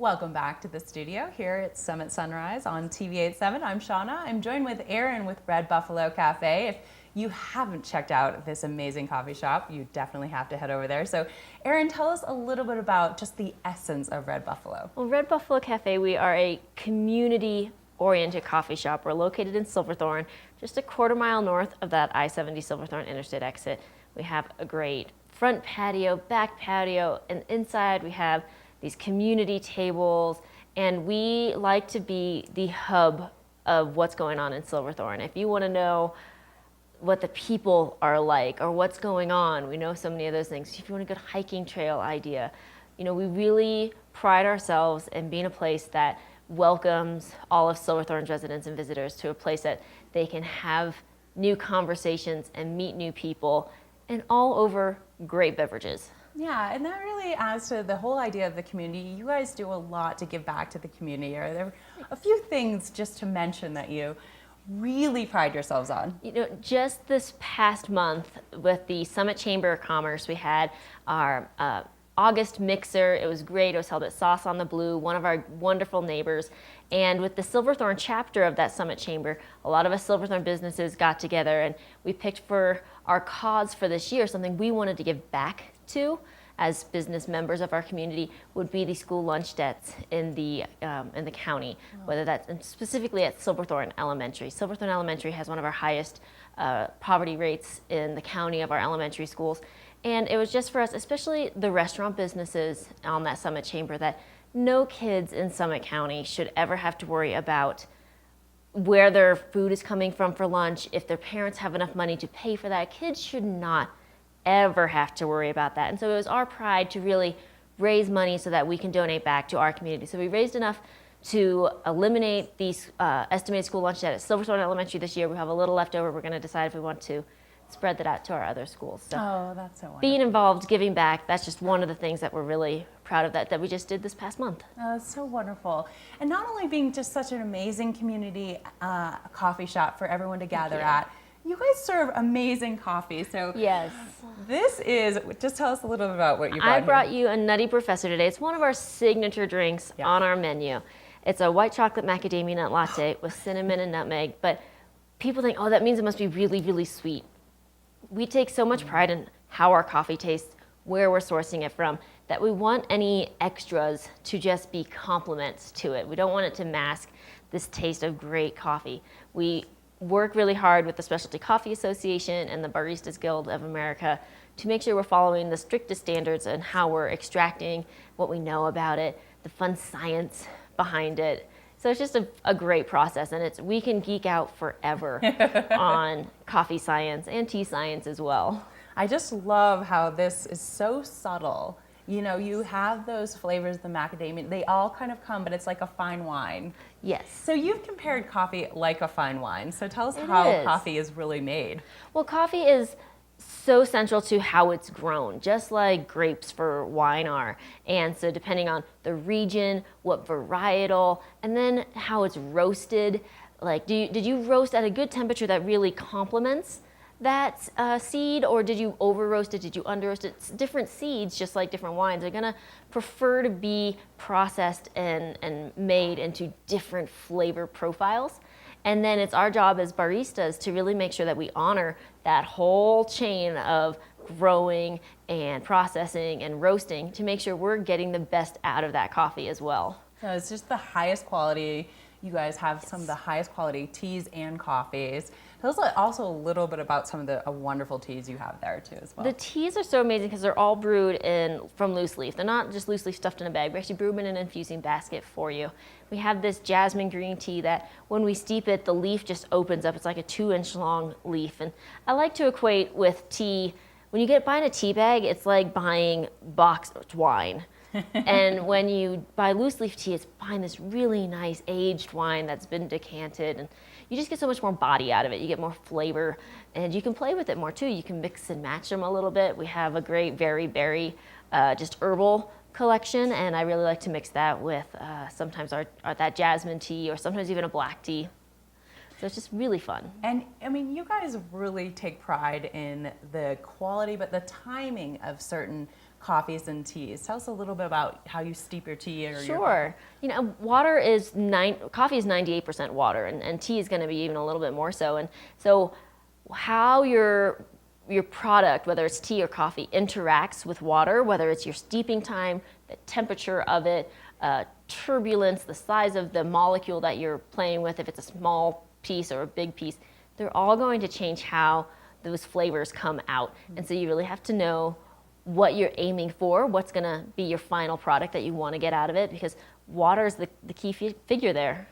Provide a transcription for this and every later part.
Welcome back to the studio here at Summit Sunrise on TV87. I'm Shauna. I'm joined with Aaron with Red Buffalo Cafe. If you haven't checked out this amazing coffee shop, you definitely have to head over there. So Aaron, tell us a little bit about just the essence of Red Buffalo. Well, Red Buffalo Cafe, we are a community-oriented coffee shop. We're located in Silverthorne, just a quarter-mile north of that I-70 Silverthorne interstate exit. We have a great front patio, back patio, and inside we have these community tables, and we like to be the hub of what's going on in Silverthorne. If you want to know what the people are like or what's going on, we know so many of those things. If you want a good hiking trail idea, we really pride ourselves in being a place that welcomes all of Silverthorne's residents and visitors to a place that they can have new conversations and meet new people, and all over great beverages. Yeah, and that really adds to the whole idea of the community. You guys do a lot to give back to the community. Are there a few things just to mention that you really pride yourselves on? Just this past month with the Summit Chamber of Commerce, we had our August mixer. It was great. It was held at Sauce on the Blue, one of our wonderful neighbors. And with the Silverthorne chapter of that Summit Chamber, a lot of us Silverthorne businesses got together and we picked for our cause for this year, something we wanted to give back to as business members of our community, would be the school lunch debts in the county, whether that's and specifically at Silverthorne Elementary. Silverthorne Elementary has one of our highest poverty rates in the county of our elementary schools. And it was just for us, especially the restaurant businesses on that Summit Chamber, that no kids in Summit County should ever have to worry about where their food is coming from for lunch. If their parents have enough money to pay for that, kids should not ever have to worry about that. And so it was our pride to really raise money so that we can donate back to our community. So we raised enough to eliminate these estimated school lunch debt at Silverthorne Elementary this year. We have a little left over. We're going to decide if we want to spread that out to our other schools. So That's so wonderful. Being involved, giving back, that's just one of the things that we're really proud of that we just did this past month. That's so wonderful. And not only being just such an amazing community coffee shop for everyone to gather at, you guys serve amazing coffee. So yes, this is, just tell us a little bit about what you brought. I brought you a Nutty Professor today. It's one of our signature drinks on our menu. It's a white chocolate macadamia nut latte with cinnamon and nutmeg, but people think, oh, that means it must be really, really sweet. We take so much pride in how our coffee tastes, where we're sourcing it from, that we want any extras to just be compliments to it. We don't want it to mask this taste of great coffee. We work really hard with the Specialty Coffee Association and the Baristas Guild of America to make sure we're following the strictest standards and how we're extracting what we know about it, the fun science behind it. So it's just a great process, and we can geek out forever on coffee science and tea science as well. I just love how this is so subtle. You have those flavors, the macadamia, they all kind of come, but it's like a fine wine. Yes. So you've compared coffee like a fine wine. So tell us how coffee is really made. Well, coffee is so central to how it's grown, just like grapes for wine are. And so depending on the region, what varietal, and then how it's roasted, like did you roast at a good temperature that really complements that seed, or did you over roast it? Did you under roast it? Different seeds, just like different wines, are gonna prefer to be processed and made into different flavor profiles. And then it's our job as baristas to really make sure that we honor that whole chain of growing and processing and roasting to make sure we're getting the best out of that coffee as well. So it's just the highest quality. You guys have some of the highest quality teas and coffees. Tell us also a little bit about some of the wonderful teas you have there too as well. The teas are so amazing because they're all brewed from loose leaf. They're not just loose leaf stuffed in a bag. We actually brew them in an infusing basket for you. We have this jasmine green tea that when we steep it, the leaf just opens up. It's like a 2-inch long leaf. And I like to equate with tea. When you buying a tea bag, it's like buying boxed wine. And when you buy loose leaf tea, it's buying this really nice aged wine that's been decanted, and you just get so much more body out of it. You get more flavor, and you can play with it more too. You can mix and match them a little bit. We have a great very berry, just herbal collection, and I really like to mix that with sometimes that jasmine tea, or sometimes even a black tea. So it's just really fun. And I mean, you guys really take pride in the quality, but the timing of certain coffees and teas. Tell us a little bit about how you steep your tea or your Sure. You know, coffee is 98% water, and tea is going to be even a little bit more so. And so, how your product, whether it's tea or coffee, interacts with water, whether it's your steeping time, the temperature of it, turbulence, the size of the molecule that you're playing with, if it's a small piece or a big piece, they're all going to change how those flavors come out. And so you really have to know what you're aiming for, what's going to be your final product that you want to get out of it, because water is the key figure there.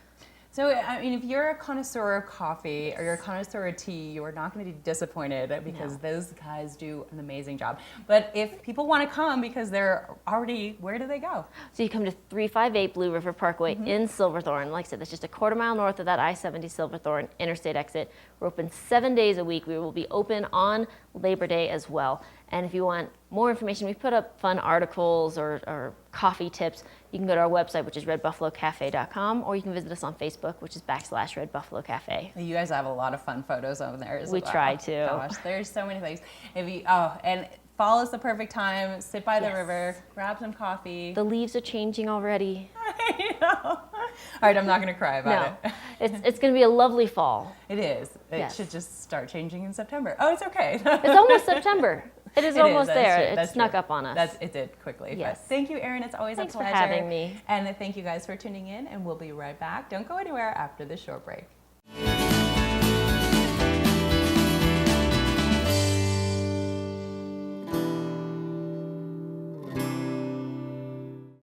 So, I mean, if you're a connoisseur of coffee or you're a connoisseur of tea, you are not going to be disappointed because those guys do an amazing job. But if people want to come because they're already, where do they go? So you come to 358 Blue River Parkway in Silverthorne. Like I said, that's just a quarter mile north of that I-70 Silverthorne interstate exit. We're open 7 days a week. We will be open on Labor Day as well. And if you want more information, we put up fun articles or coffee tips. You can go to our website, which is redbuffalocafe.com, or you can visit us on Facebook, which is /Red Buffalo Cafe. You guys have a lot of fun photos over there as well. We try to. Gosh, there's so many things. And fall is the perfect time. Sit by the river, grab some coffee. The leaves are changing already. I know. All right, I'm not going to cry about it. It's going to be a lovely fall. It is. It should just start changing in September. Oh, it's okay. It's almost September. It is almost there. It snuck up on us. It did quickly. Yes. But thank you, Erin. It's always Thanks a pleasure. for having me. And thank you guys for tuning in, and we'll be right back. Don't go anywhere after this short break.